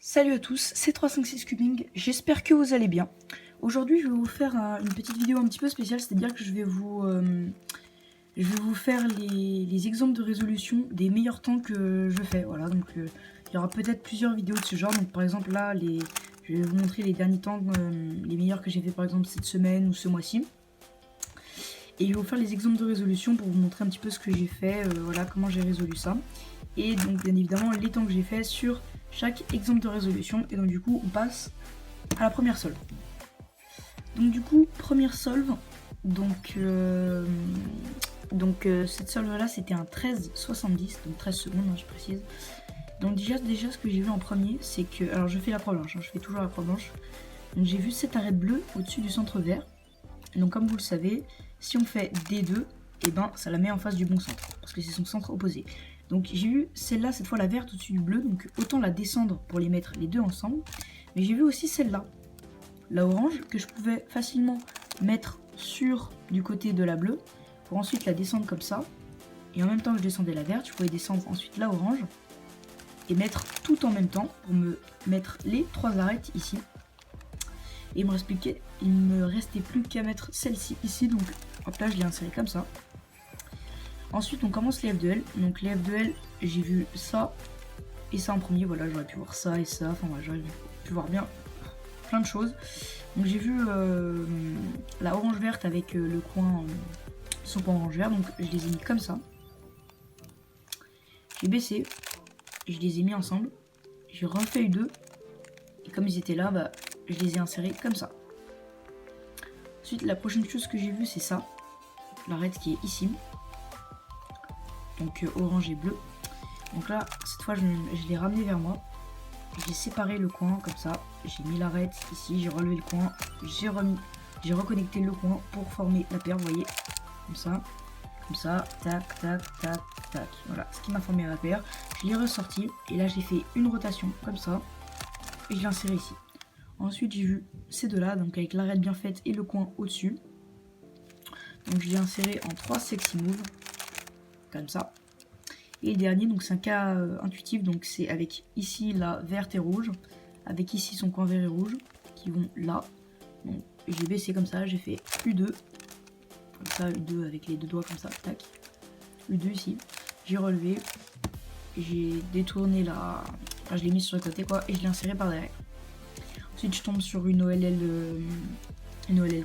Salut à tous, c'est 356 Cubing, j'espère que vous allez bien. Aujourd'hui je vais vous faire une petite vidéo un petit peu spéciale, c'est-à-dire que je vais vous faire les exemples de résolution des meilleurs temps que je fais. Voilà, donc il y aura peut-être plusieurs vidéos de ce genre, donc par exemple là, je vais vous montrer les derniers temps, les meilleurs que j'ai fait par exemple cette semaine ou ce mois-ci. Et je vais vous faire les exemples de résolution pour vous montrer un petit peu ce que j'ai fait, voilà comment j'ai résolu ça. Et donc bien évidemment les temps que j'ai fait sur chaque exemple de résolution. Et donc du coup on passe à la première solve. Donc du coup première solve, donc cette solve là c'était un 13,70, donc 13 secondes hein, je précise. Donc déjà ce que j'ai vu en premier c'est que, alors je fais la croix blanche, hein, je fais toujours la croix blanche. Donc j'ai vu cette arête bleue au-dessus du centre vert. Et donc comme vous le savez, si on fait D2, et ben ça la met en face du bon centre, parce que c'est son centre opposé. Donc j'ai vu celle-là, cette fois la verte au-dessus du bleu, donc autant la descendre pour les mettre les deux ensemble. Mais j'ai vu aussi celle-là, la orange, que je pouvais facilement mettre sur du côté de la bleue, pour ensuite la descendre comme ça. Et en même temps que je descendais la verte, je pouvais descendre ensuite la orange, et mettre tout en même temps, pour me mettre les trois arêtes ici. Et il me restait plus qu'à mettre celle-ci ici, donc hop là je l'ai inséré comme ça. Ensuite on commence les F2L, donc les F2L j'ai vu ça et ça en premier, voilà j'aurais pu voir ça et ça, enfin voilà, j'aurais pu voir bien plein de choses. Donc j'ai vu la orange verte avec le coin, son coin orange vert, donc je les ai mis comme ça. J'ai baissé, je les ai mis ensemble, j'ai refait U2, et comme ils étaient là, bah je les ai insérés comme ça. Ensuite, la prochaine chose que j'ai vue, c'est ça. L'arête qui est ici. Donc orange et bleu. Donc là, cette fois, je l'ai ramené vers moi. J'ai séparé le coin comme ça. J'ai mis l'arête ici, j'ai relevé le coin. J'ai reconnecté le coin pour former la paire, vous voyez. Comme ça, tac, tac, tac, tac. Voilà, ce qui m'a formé la paire. Je l'ai ressorti. Et là, j'ai fait une rotation comme ça. Et je l'ai inséré ici. Ensuite j'ai vu ces deux là, donc avec l'arête bien faite et le coin au-dessus. Donc je l'ai inséré en 3 sexy moves, comme ça. Et le dernier, donc c'est un cas intuitif, donc c'est avec ici la verte et rouge, avec ici son coin vert et rouge, qui vont là. Donc j'ai baissé comme ça, j'ai fait U2, comme ça, U2 avec les deux doigts comme ça, tac. U2 ici, j'ai relevé, j'ai détourné la... Enfin, je l'ai mis sur le côté quoi, et je l'ai inséré par derrière. Ensuite je tombe sur une OLL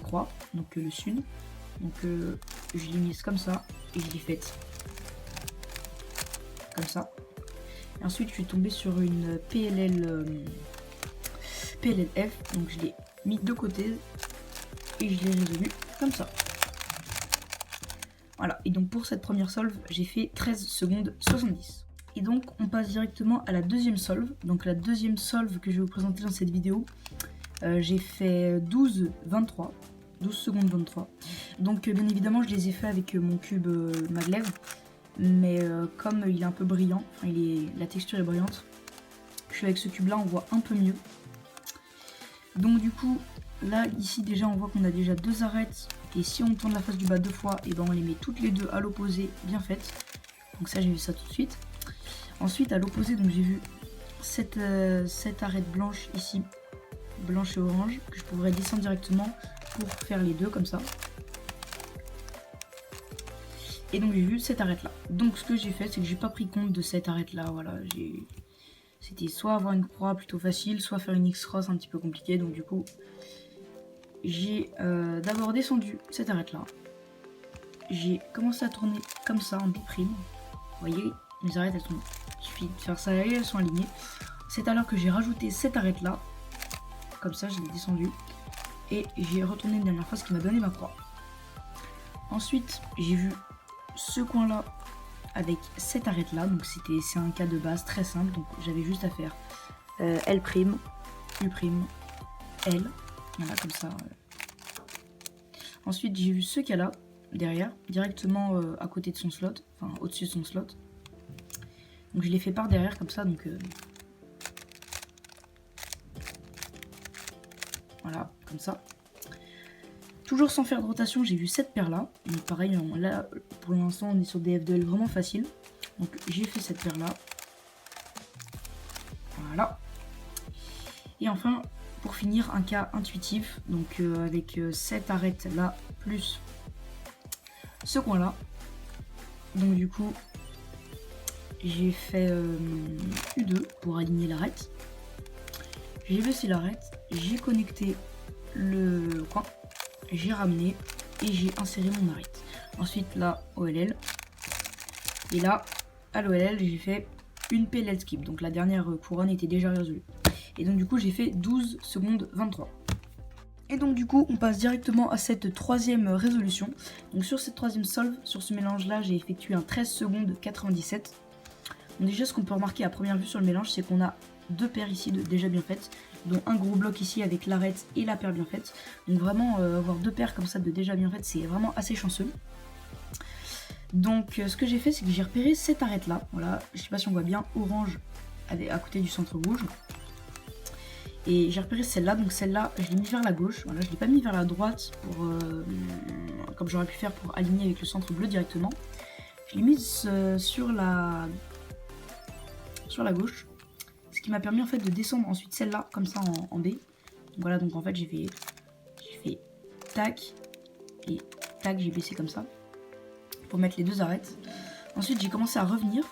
croix, donc le sud. Donc je l'ai mise comme ça et je l'ai faite comme ça. Et ensuite je suis tombée sur une PLLF, donc je l'ai mis de côté et je l'ai résolu comme ça. Voilà, et donc pour cette première solve, j'ai fait 13 secondes 70. Et donc on passe directement à la deuxième solve. Donc la deuxième solve que je vais vous présenter dans cette vidéo, j'ai fait 12 secondes 23. Donc bien évidemment je les ai fait avec mon cube maglev, mais comme il est un peu brillant, enfin, la texture est brillante, je suis avec ce cube là, on voit un peu mieux. Donc du coup là ici déjà on voit qu'on a déjà deux arêtes, et si on tourne la face du bas deux fois, et ben on les met toutes les deux à l'opposé bien faites. Donc ça j'ai vu ça tout de suite. Ensuite à l'opposé, donc j'ai vu cette arête blanche ici, blanche et orange, que je pourrais descendre directement pour faire les deux comme ça. Et donc j'ai vu cette arête là. Donc ce que j'ai fait, c'est que j'ai pas pris compte de cette arête là, voilà. C'était soit avoir une croix plutôt facile, soit faire une X-cross un petit peu compliquée. Donc du coup j'ai d'abord descendu cette arête là. J'ai commencé à tourner comme ça en biprime. Vous voyez, les arêtes elles sont, il suffit de faire ça et elles sont alignées. C'est alors que j'ai rajouté cette arête là. Comme ça je l'ai descendu. Et j'ai retourné une dernière fois, ce qui m'a donné ma croix. Ensuite j'ai vu ce coin là avec cette arête là, donc c'est un cas de base très simple, donc j'avais juste à faire L', U', L, voilà comme ça. Ensuite j'ai vu ce cas là derrière, directement à côté de son slot, enfin au-dessus de son slot. Donc je l'ai fait par derrière comme ça, donc voilà, comme ça. Toujours sans faire de rotation, j'ai vu cette paire là. Donc pareil, là pour l'instant on est sur des F2L vraiment faciles. Donc j'ai fait cette paire là. Voilà. Et enfin, pour finir, un cas intuitif, donc avec cette arête là, plus ce coin là. Donc du coup, j'ai fait U2 pour aligner l'arête. J'ai baissé l'arête, j'ai connecté le coin, j'ai ramené et j'ai inséré mon arête. Ensuite là, OLL. Et là, à l'OLL, j'ai fait une PLL skip. Donc la dernière couronne était déjà résolue. Et donc du coup, j'ai fait 12 secondes 23. Et donc du coup, on passe directement à cette troisième résolution. Donc sur cette troisième solve, sur ce mélange-là, j'ai effectué un 13 secondes 97. Donc déjà, ce qu'on peut remarquer à première vue sur le mélange, c'est qu'on a deux paires ici déjà bien faites, dont un gros bloc ici avec l'arête et la paire bien faite. Donc vraiment, avoir deux paires comme ça de déjà bien faites, c'est vraiment assez chanceux. Donc ce que j'ai fait, c'est que j'ai repéré cette arête là, voilà, je sais pas si on voit bien, orange à côté du centre rouge. Et j'ai repéré celle-là, donc celle-là, je l'ai mis vers la gauche, voilà, je l'ai pas mis vers la droite pour, comme j'aurais pu faire pour aligner avec le centre bleu directement. Je l'ai mise sur la gauche, ce qui m'a permis en fait de descendre ensuite celle-là, comme ça en B. Donc voilà, donc en fait j'ai fait tac, et tac, j'ai baissé comme ça, pour mettre les deux arêtes. Ensuite j'ai commencé à revenir,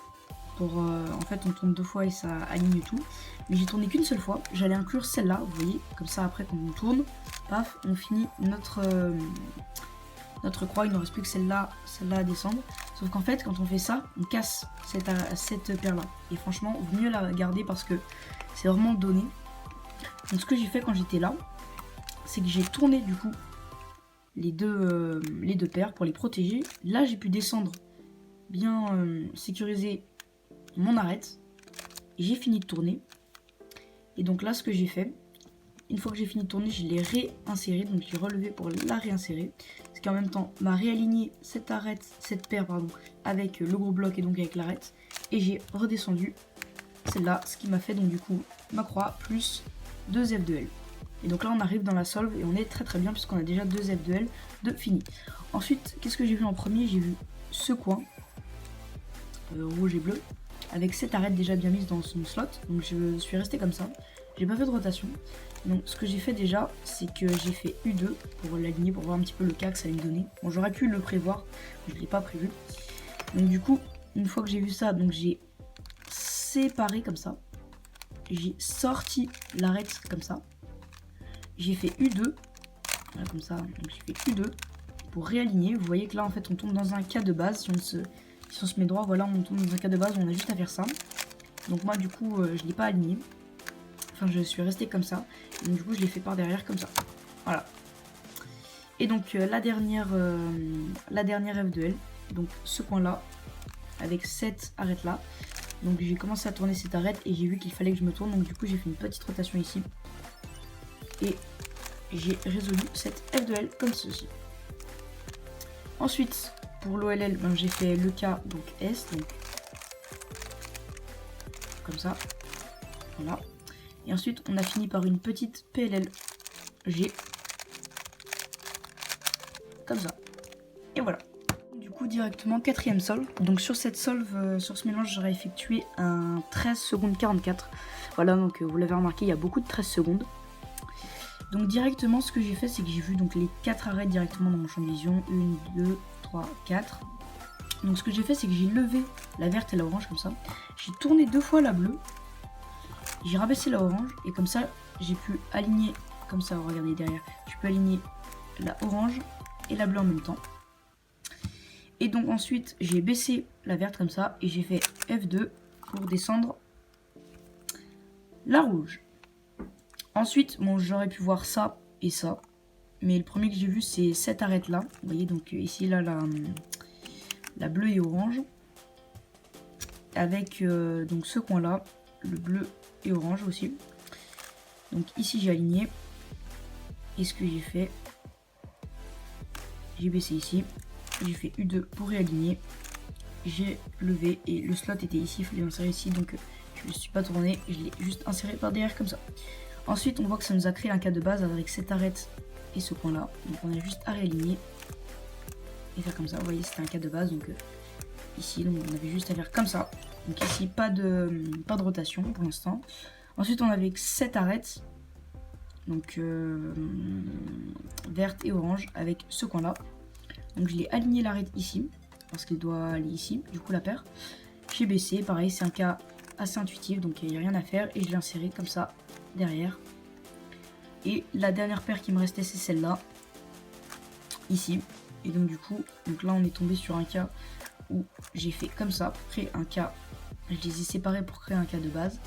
pour, en fait on tourne deux fois et ça aligne tout. Mais j'ai tourné qu'une seule fois, j'allais inclure celle-là, vous voyez, comme ça après quand on tourne, paf, on finit notre croix, il ne reste plus que celle-là à descendre. Sauf qu'en fait, quand on fait ça, on casse cette paire-là. Et franchement, il vaut mieux la garder parce que c'est vraiment donné. Donc ce que j'ai fait quand j'étais là, c'est que j'ai tourné du coup les deux paires pour les protéger. Là, j'ai pu descendre, bien sécuriser mon arête. Et j'ai fini de tourner. Et donc là, ce que j'ai fait, une fois que j'ai fini de tourner, je l'ai réinséré. Donc j'ai relevé pour la réinsérer. Ce qui en même temps m'a réaligné cette paire avec le gros bloc et donc avec l'arête. Et j'ai redescendu celle-là, ce qui m'a fait donc du coup ma croix plus 2 F de L. Et donc là on arrive dans la solve et on est très très bien puisqu'on a déjà 2 F de L de fini. Ensuite, qu'est-ce que j'ai vu en premier? J'ai vu ce coin rouge et bleu avec cette arête déjà bien mise dans son slot. Donc je suis resté comme ça. J'ai pas fait de rotation. Donc ce que j'ai fait déjà, c'est que j'ai fait U2 pour l'aligner, pour voir un petit peu le cas que ça allait me donner. Bon, j'aurais pu le prévoir, mais je l'ai pas prévu. Donc du coup, une fois que j'ai vu ça, donc j'ai séparé comme ça. J'ai sorti l'arête comme ça. J'ai fait U2, voilà, comme ça. Donc j'ai fait U2 pour réaligner. Vous voyez que là en fait on tombe dans un cas de base. Si on se met droit, voilà, on tombe dans un cas de base, on a juste à faire ça. Donc moi du coup, je l'ai pas aligné. Enfin, je suis restée comme ça. Et donc, du coup, je l'ai fait par derrière comme ça. Voilà. Et donc, la dernière F de L. Donc, ce coin-là. Avec cette arête-là. Donc, j'ai commencé à tourner cette arête. Et j'ai vu qu'il fallait que je me tourne. Donc, du coup, j'ai fait une petite rotation ici. Et j'ai résolu cette F de L comme ceci. Ensuite, pour l'OLL, ben, j'ai fait le K, donc S. Donc, comme ça. Voilà. Et ensuite, on a fini par une petite PLL G. Comme ça. Et voilà. Du coup, directement, quatrième solve. Donc sur cette solve, sur ce mélange, j'aurais effectué un 13 secondes 44. Voilà, donc vous l'avez remarqué, il y a beaucoup de 13 secondes. Donc directement, ce que j'ai fait, c'est que j'ai vu donc les 4 arêtes directement dans mon champ de vision. 1, 2, 3, 4. Donc ce que j'ai fait, c'est que j'ai levé la verte et la orange comme ça. J'ai tourné 2 fois la bleue. J'ai rabaissé la orange et comme ça j'ai pu aligner, comme ça regardez derrière, je peux aligner la orange et la bleue en même temps. Et donc ensuite j'ai baissé la verte comme ça et j'ai fait F2 pour descendre la rouge. Ensuite, bon, j'aurais pu voir ça et ça, mais le premier que j'ai vu c'est cette arête là. Vous voyez donc ici là la bleue et orange avec donc ce coin là, le bleu et orange aussi. Donc ici j'ai aligné et ce que j'ai fait, j'ai baissé ici, j'ai fait U2 pour réaligner, j'ai levé et le slot était ici, il fallait l'insérer ici, donc je ne suis pas tourné, je l'ai juste inséré par derrière comme ça. Ensuite on voit que ça nous a créé un cas de base avec cette arête et ce point là, donc on a juste à réaligner et faire comme ça. Vous voyez, c'était un cas de base, donc ici donc on avait juste à faire comme ça. Donc ici pas de rotation pour l'instant. Ensuite on avait cette arête donc verte et orange avec ce coin là. Donc je l'ai aligné l'arête ici parce qu'il doit aller ici, du coup la paire. J'ai baissé, pareil c'est un cas assez intuitif donc il n'y a rien à faire et je l'ai inséré comme ça derrière. Et la dernière paire qui me restait c'est celle-là, ici. Et donc du coup, là on est tombé sur un cas où j'ai fait comme ça pour créer un cas. Je les ai séparés pour créer un cas de base.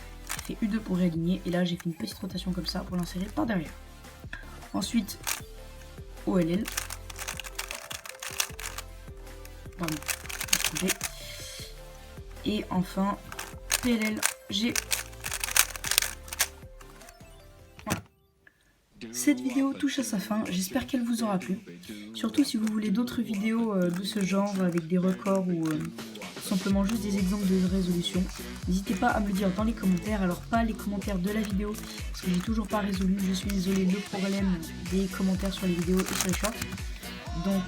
J'ai fait U2 pour réaligner et là j'ai fait une petite rotation comme ça pour l'insérer par derrière. Ensuite, OLL. Pardon, et enfin, PLL, G. Voilà. Cette vidéo touche à sa fin, j'espère qu'elle vous aura plu. Surtout si vous voulez d'autres vidéos de ce genre avec des records ou simplement juste des exemples de résolution, n'hésitez pas à me le dire dans les commentaires. Alors pas les commentaires de la vidéo parce que j'ai toujours pas résolu, je suis désolée, le problème des commentaires sur les vidéos et sur les shorts. Donc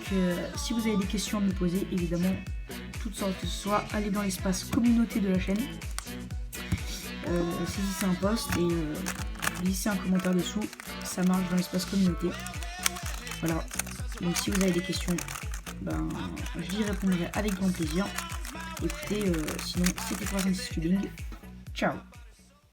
si vous avez des questions à me poser, évidemment toutes sortes que ce soit, allez dans l'espace communauté de la chaîne, saisissez un post et laissez un commentaire dessous, ça marche dans l'espace communauté. Voilà, donc si vous avez des questions, ben, j'y répondrai avec grand plaisir. Écoutez, sinon c'était 306 Cubing, ciao.